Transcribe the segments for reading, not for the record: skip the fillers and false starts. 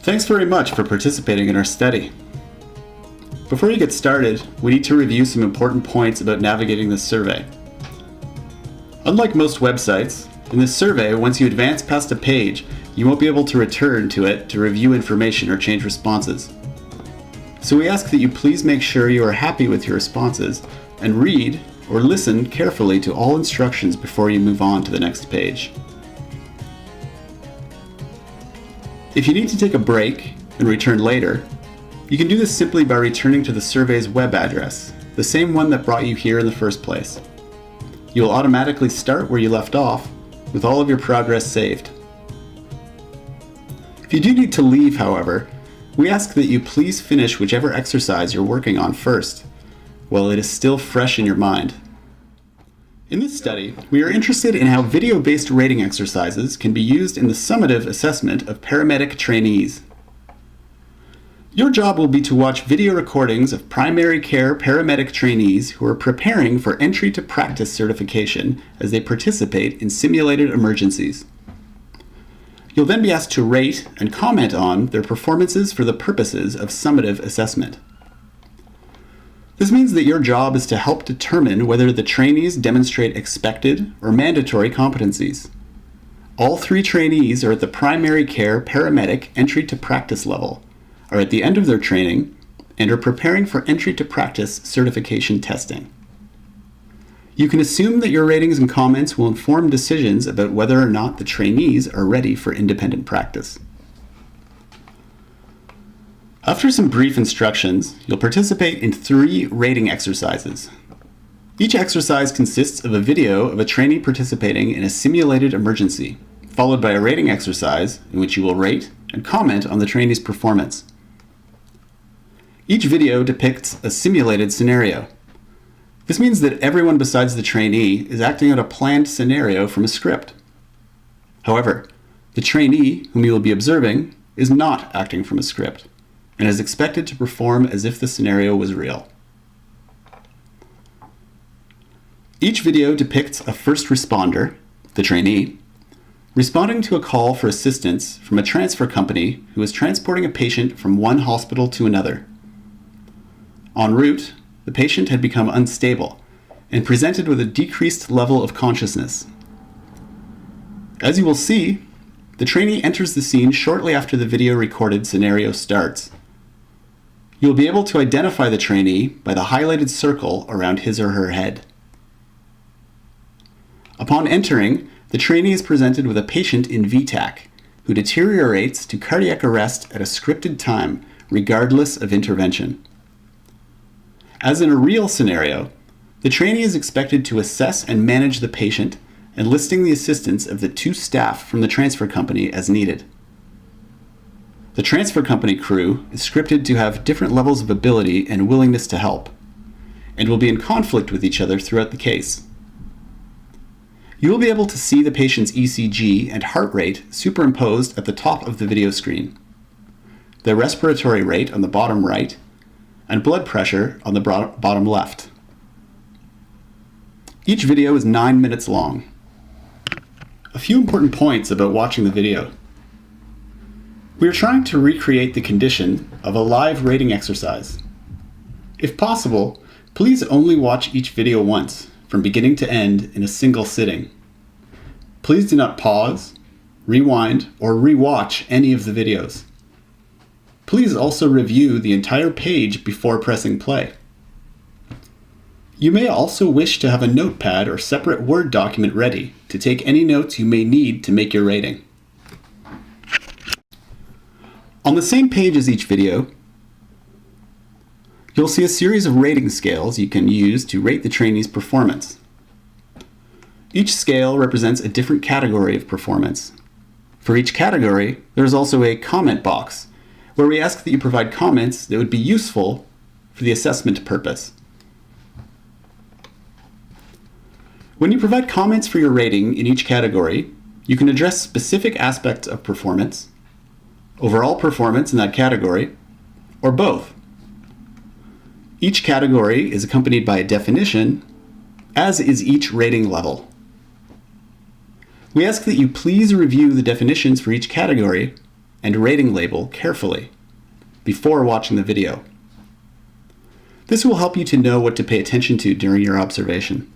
Thanks very much for participating in our study. Before you get started, we need to review some important points about navigating this survey. Unlike most websites, in this survey, once you advance past a page, you won't be able to return to it to review information or change responses. So we ask that you please make sure you are happy with your responses and read or listen carefully to all instructions before you move on to the next page. If you need to take a break and return later, you can do this simply by returning to the survey's web address, the same one that brought you here in the first place. You will automatically start where you left off with all of your progress saved. If you do need to leave, however, we ask that you please finish whichever exercise you're working on first, while it is still fresh in your mind. In this study, we are interested in how video-based rating exercises can be used in the summative assessment of paramedic trainees. Your job will be to watch video recordings of primary care paramedic trainees who are preparing for entry to practice certification as they participate in simulated emergencies. You'll then be asked to rate and comment on their performances for the purposes of summative assessment. This means that your job is to help determine whether the trainees demonstrate expected or mandatory competencies. All 3 trainees are at the primary care paramedic entry to practice level, are at the end of their training, and are preparing for entry to practice certification testing. You can assume that your ratings and comments will inform decisions about whether or not the trainees are ready for independent practice. After some brief instructions, you'll participate in 3 rating exercises. Each exercise consists of a video of a trainee participating in a simulated emergency, followed by a rating exercise in which you will rate and comment on the trainee's performance. Each video depicts a simulated scenario. This means that everyone besides the trainee is acting out a planned scenario from a script. However, the trainee, whom you will be observing, is not acting from a script, and is expected to perform as if the scenario was real. Each video depicts a first responder, the trainee, responding to a call for assistance from a transfer company who is transporting a patient from one hospital to another. En route, the patient had become unstable and presented with a decreased level of consciousness. As you will see, the trainee enters the scene shortly after the video recorded scenario starts. You will be able to identify the trainee by the highlighted circle around his or her head. Upon entering, the trainee is presented with a patient in VTAC who deteriorates to cardiac arrest at a scripted time, regardless of intervention. As in a real scenario, the trainee is expected to assess and manage the patient, enlisting the assistance of the 2 staff from the transfer company as needed. The transfer company crew is scripted to have different levels of ability and willingness to help, and will be in conflict with each other throughout the case. You will be able to see the patient's ECG and heart rate superimposed at the top of the video screen, the respiratory rate on the bottom right, and blood pressure on the bottom left. Each video is 9 minutes long. A few important points about watching the video. We are trying to recreate the condition of a live rating exercise. If possible, please only watch each video once, from beginning to end in a single sitting. Please do not pause, rewind, or re-watch any of the videos. Please also review the entire page before pressing play. You may also wish to have a notepad or separate Word document ready to take any notes you may need to make your rating. On the same page as each video, you'll see a series of rating scales you can use to rate the trainee's performance. Each scale represents a different category of performance. For each category, there is also a comment box, where we ask that you provide comments that would be useful for the assessment purpose. When you provide comments for your rating in each category, you can address specific aspects of performance, overall performance in that category, or both. Each category is accompanied by a definition, as is each rating level. We ask that you please review the definitions for each category and rating label carefully before watching the video. This will help you to know what to pay attention to during your observation.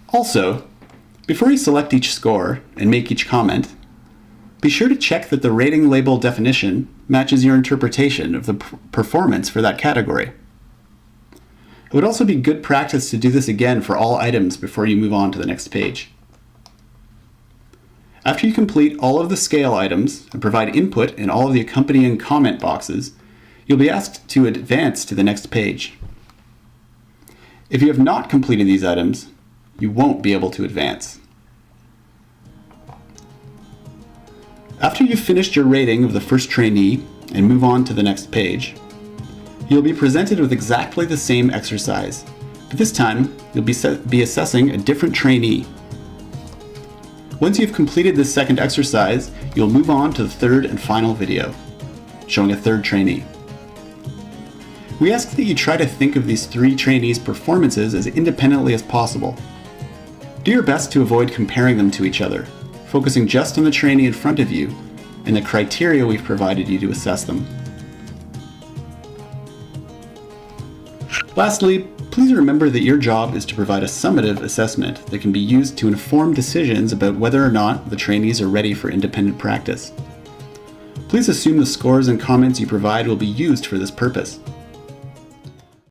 Also, before you select each score and make each comment, be sure to check that the rating label definition matches your interpretation of the performance for that category. It would also be good practice to do this again for all items before you move on to the next page. After you complete all of the scale items and provide input in all of the accompanying comment boxes, you'll be asked to advance to the next page. If you have not completed these items, you won't be able to advance. After you've finished your rating of the first trainee and move on to the next page, you'll be presented with exactly the same exercise, but this time you'll be assessing a different trainee. Once you've completed this second exercise, you'll move on to the third and final video, showing a third trainee. We ask that you try to think of these three trainees' performances as independently as possible. Do your best to avoid comparing them to each other, focusing just on the trainee in front of you and the criteria we've provided you to assess them. Lastly, please remember that your job is to provide a summative assessment that can be used to inform decisions about whether or not the trainees are ready for independent practice. Please assume the scores and comments you provide will be used for this purpose.